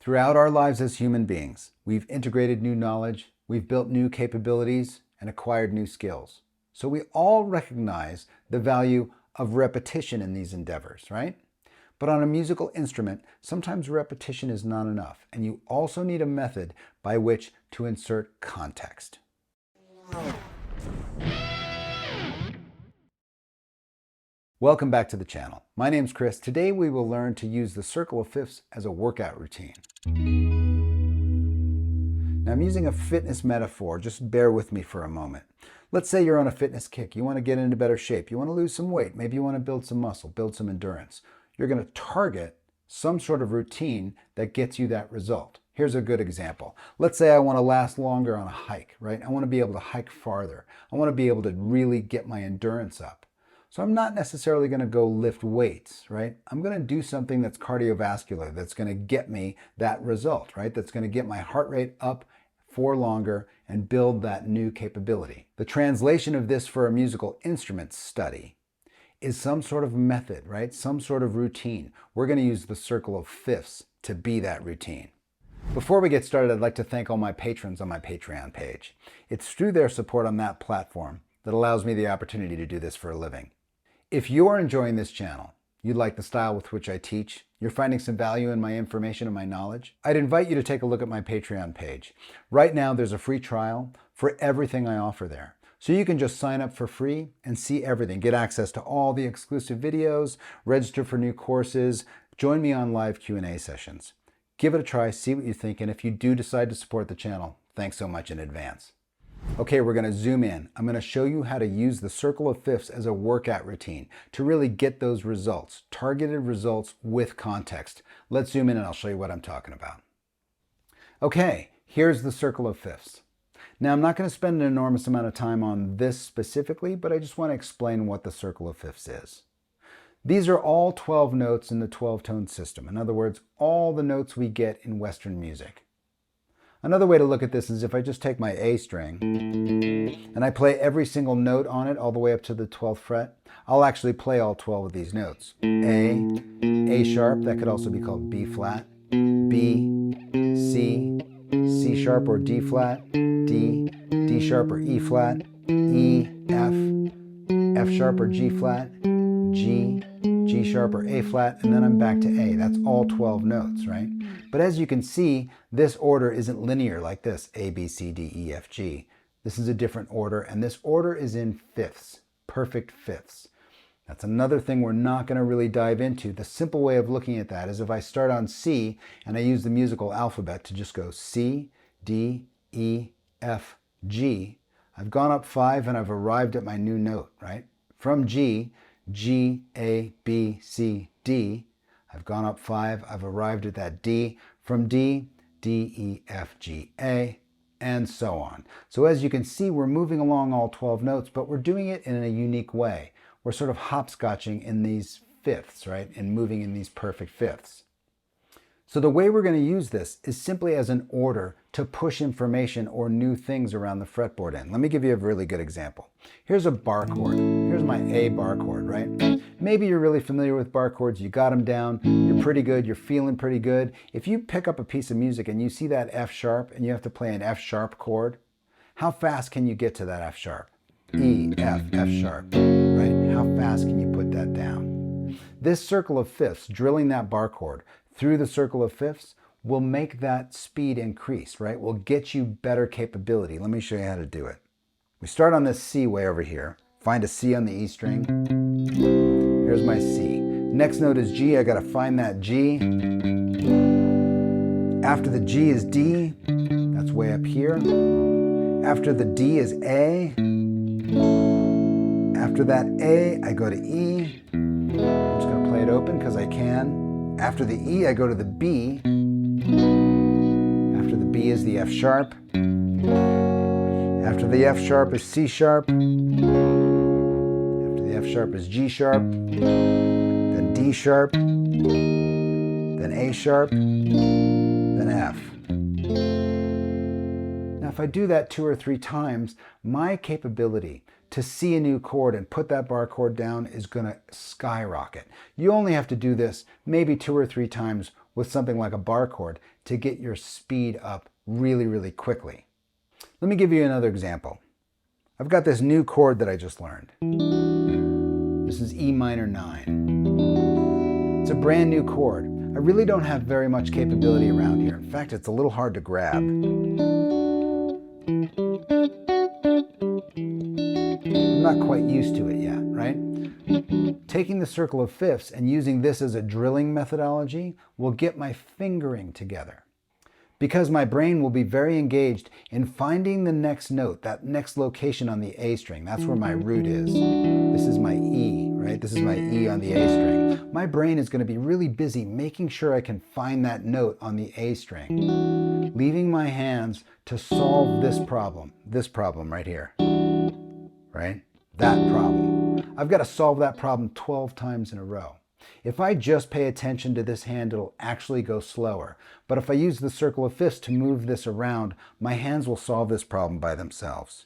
Throughout our lives as human beings, we've integrated new knowledge, we've built new capabilities, and acquired new skills. So we all recognize the value of repetition in these endeavors, right? But on a musical instrument, sometimes repetition is not enough, and you also need a method by which to insert context. Welcome back to the channel. My name's Chris. Today we will learn to use the circle of fifths as a workout routine. Now I'm using a fitness metaphor. Just bear with me for a moment. Let's say you're on a fitness kick. You want to get into better shape. You want to lose some weight. Maybe you want to build some muscle, build some endurance. You're going to target some sort of routine that gets you that result. Here's a good example. Let's say I want to last longer on a hike, right? I want to be able to hike farther. I want to be able to really get my endurance up. So I'm not necessarily going to go lift weights, right? I'm going to do something that's cardiovascular, that's going to get me that result, right? That's going to get my heart rate up for longer and build that new capability. The translation of this for a musical instrument study is some sort of method, right? Some sort of routine. We're going to use the circle of fifths to be that routine. Before we get started, I'd like to thank all my patrons on my Patreon page. It's through their support on that platform that allows me the opportunity to do this for a living. If you are enjoying this channel, you like the style with which I teach, you're finding some value in my information and my knowledge, I'd invite you to take a look at my Patreon page. Right now, there's a free trial for everything I offer there. So you can just sign up for free and see everything. Get access to all the exclusive videos, register for new courses, join me on live Q&A sessions. Give it a try, see what you think, and if you do decide to support the channel, thanks so much in advance. Okay, we're going to zoom in. I'm going to show you how to use the circle of fifths as a workout routine to really get those results, targeted results with context. Let's zoom in and I'll show you what I'm talking about. Okay, here's the circle of fifths. Now, I'm not going to spend an enormous amount of time on this specifically, but I just want to explain what the circle of fifths is. These are all 12 notes in the 12-tone system. In other words, all the notes we get in Western music. Another way to look at this is if I just take my A string and I play every single note on it all the way up to the 12th fret, I'll actually play all 12 of these notes. A sharp, that could also be called B flat, B, C, C sharp or D flat, D, D sharp or E flat, E, F, F sharp or G flat, G, G sharp or A flat, and then I'm back to A. That's all 12 notes, right? But as you can see, this order isn't linear like this, A, B, C, D, E, F, G. This is a different order, and this order is in fifths, perfect fifths. That's another thing we're not going to really dive into. The simple way of looking at that is if I start on C and I use the musical alphabet to just go C, D, E, F, G, I've gone up 5 and I've arrived at my new note, right? From G, G, A, B, C, D, I've gone up 5, I've arrived at that D. From D, D, E, F, G, A, and so on. So as you can see, we're moving along all 12 notes, but we're doing it in a unique way. We're sort of hopscotching in these fifths, right? And moving in these perfect fifths. So the way we're going to use this is simply as an order to push information or new things around the fretboard in. Let me give you a really good example. Here's a bar chord. Here's my A bar chord, right? Maybe you're really familiar with bar chords. You got them down. You're pretty good. You're feeling pretty good. If you pick up a piece of music and you see that F sharp and you have to play an F sharp chord, how fast can you get to that F sharp? E, F, F sharp, right? How fast can you put that down? This circle of fifths, drilling that bar chord through the circle of fifths, will make that speed increase, right? Will get you better capability. Let me show you how to do it. We start on this C way over here. Find a C on the E string. Here's my C. Next note is G. I got to find that G. After the G is D. That's way up here. After the D is A. After that A, I go to E. I'm just going to play it open because I can. After the E, I go to the B. After the B is the F sharp. After the F sharp is C sharp. After the F sharp is G sharp. Then D sharp. Then A sharp. Then F. Now, if I do that 2 or 3 times, my capability to see a new chord and put that bar chord down is going to skyrocket. You only have to do this maybe 2 or 3 times with something like a bar chord to get your speed up really, really quickly. Let me give you another example. I've got this new chord that I just learned. This is E minor 9. It's a brand new chord. I really don't have very much capability around here. In fact, it's a little hard to grab. I'm not quite used to it yet, right? Taking the circle of fifths and using this as a drilling methodology will get my fingering together. Because my brain will be very engaged in finding the next note, that next location on the A string. That's where my root is. This is my E, right? This is my E on the A string. My brain is going to be really busy making sure I can find that note on the A string, leaving my hands to solve this problem right here, right? That problem. I've got to solve that problem 12 times in a row. If I just pay attention to this hand, it'll actually go slower. But if I use the circle of fifths to move this around, my hands will solve this problem by themselves.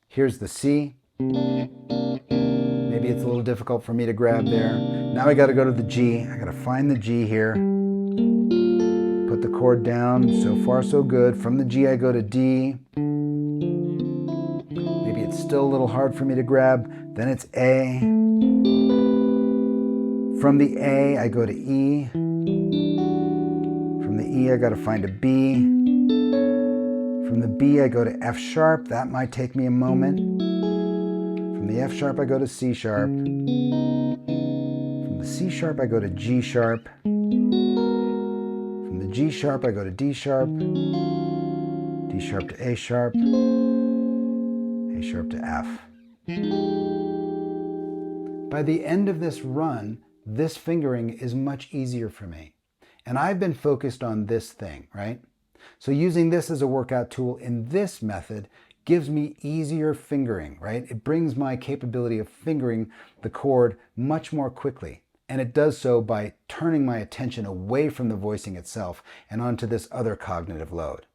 Here's the C. Maybe it's a little difficult for me to grab there. Now I got to go to the G. I got to find the G here. Put the chord down. So far, so good. From the G, I go to D. Maybe it's still a little hard for me to grab. Then it's A. From the A, I go to E. From the E, I got to find a B. From the B, I go to F sharp. That might take me a moment. From the F sharp, I go to C sharp. From the C sharp, I go to G sharp. From the G sharp, I go to D sharp. D sharp to A sharp. A sharp to F. By the end of this run, this fingering is much easier for me. And I've been focused on this thing, right? So using this as a workout tool in this method gives me easier fingering, right? It brings my capability of fingering the chord much more quickly. And it does so by turning my attention away from the voicing itself and onto this other cognitive load.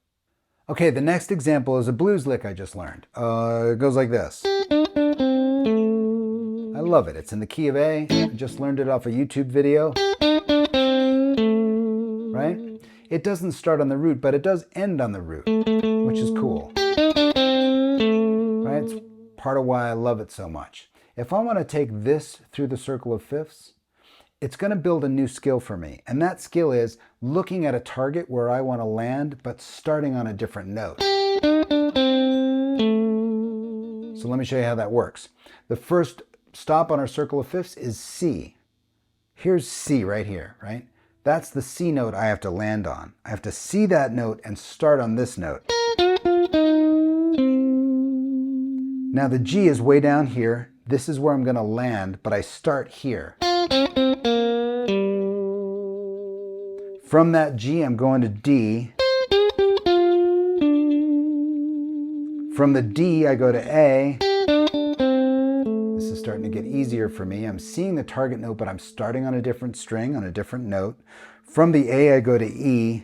Okay, the next example is a blues lick I just learned. It goes like this. I love it. It's in the key of A. I just learned it off a YouTube video. Right? It doesn't start on the root, but it does end on the root, which is cool. Right? It's part of why I love it so much. If I want to take this through the circle of fifths, it's going to build a new skill for me. And that skill is looking at a target where I want to land, but starting on a different note. So let me show you how that works. The first stop on our circle of fifths is C. Here's C right here, right? That's the C note I have to land on. I have to see that note and start on this note. Now the G is way down here. This is where I'm going to land, but I start here. From that G, I'm going to D. From the D, I go to A. This is starting to get easier for me. I'm seeing the target note, but I'm starting on a different string, on a different note. From the A, I go to E.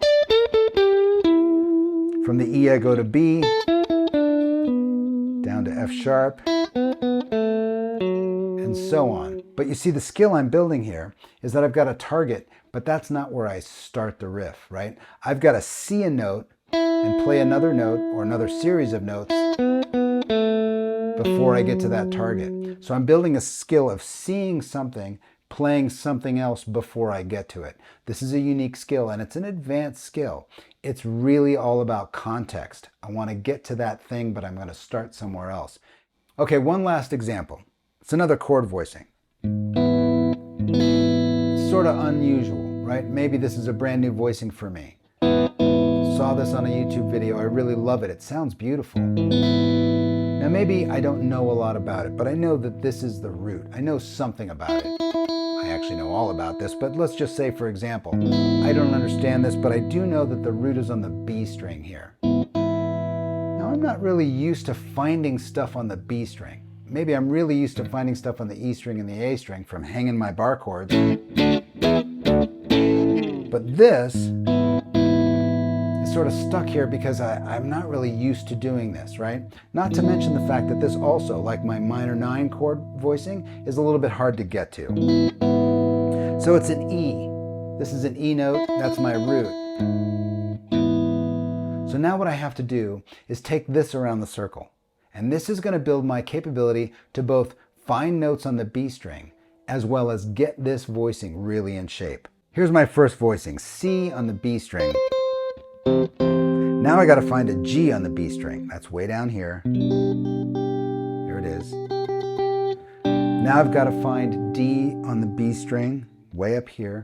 From the E, I go to B. Down to F sharp. And so on. But you see, the skill I'm building here is that I've got a target, but that's not where I start the riff, right? I've got to see a note and play another note or another series of notes before I get to that target. So I'm building a skill of seeing something, playing something else before I get to it. This is a unique skill, and it's an advanced skill. It's really all about context. I want to get to that thing, but I'm going to start somewhere else. Okay, one last example. It's another chord voicing. It's sort of unusual, right? Maybe this is a brand new voicing for me. Saw this on a YouTube video. I really love it. It sounds beautiful. Now maybe I don't know a lot about it, but I know that this is the root. I know something about it. I actually know all about this, but let's just say, for example, I don't understand this, but I do know that the root is on the B string here. Now I'm not really used to finding stuff on the B string. Maybe I'm really used to finding stuff on the E string and the A string from hanging my bar chords. But this is sort of stuck here because I'm not really used to doing this, right? Not to mention the fact that this also, like my minor 9 chord voicing, is a little bit hard to get to. So it's an E. This is an E note, that's my root. So now what I have to do is take this around the circle. And this is going to build my capability to both find notes on the B string as well as get this voicing really in shape. Here's my first voicing, C on the B string. Now I got to find a G on the B string. That's way down here. Here it is. Now I've got to find D on the B string, way up here.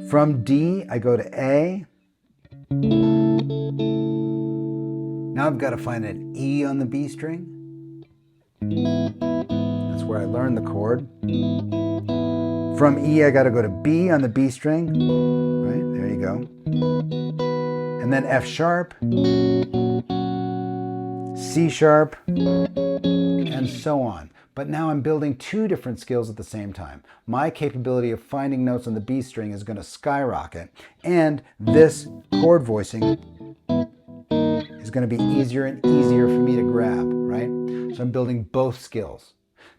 From D, I go to A. Now I've got to find an E on the B string. That's where I learned the chord. From E, I got to go to B on the B string. Right, there you go. And then F sharp, C sharp, and so on. But now I'm building two different skills at the same time. My capability of finding notes on the B string is going to skyrocket, and this chord voicing is going to be easier and easier for me to grab, right? So I'm building both skills.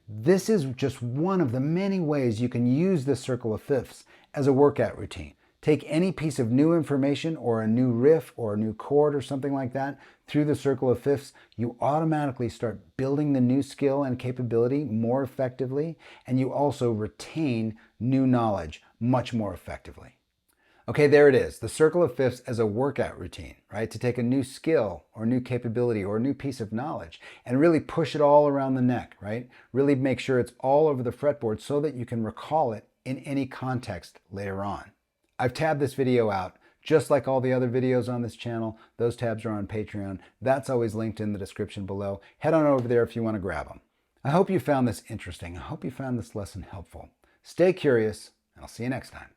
This is just one of the many ways you can use this circle of fifths as a workout routine. Take any piece of new information or a new riff or a new chord or something like that through the circle of fifths, you automatically start building the new skill and capability more effectively, and you also retain new knowledge much more effectively. Okay, there it is, the circle of fifths as a workout routine, right? To take a new skill or new capability or a new piece of knowledge and really push it all around the neck, right? Really make sure it's all over the fretboard so that you can recall it in any context later on. I've tabbed this video out, just like all the other videos on this channel. Those tabs are on Patreon. That's always linked in the description below. Head on over there if you want to grab them. I hope you found this interesting. I hope you found this lesson helpful. Stay curious, and I'll see you next time.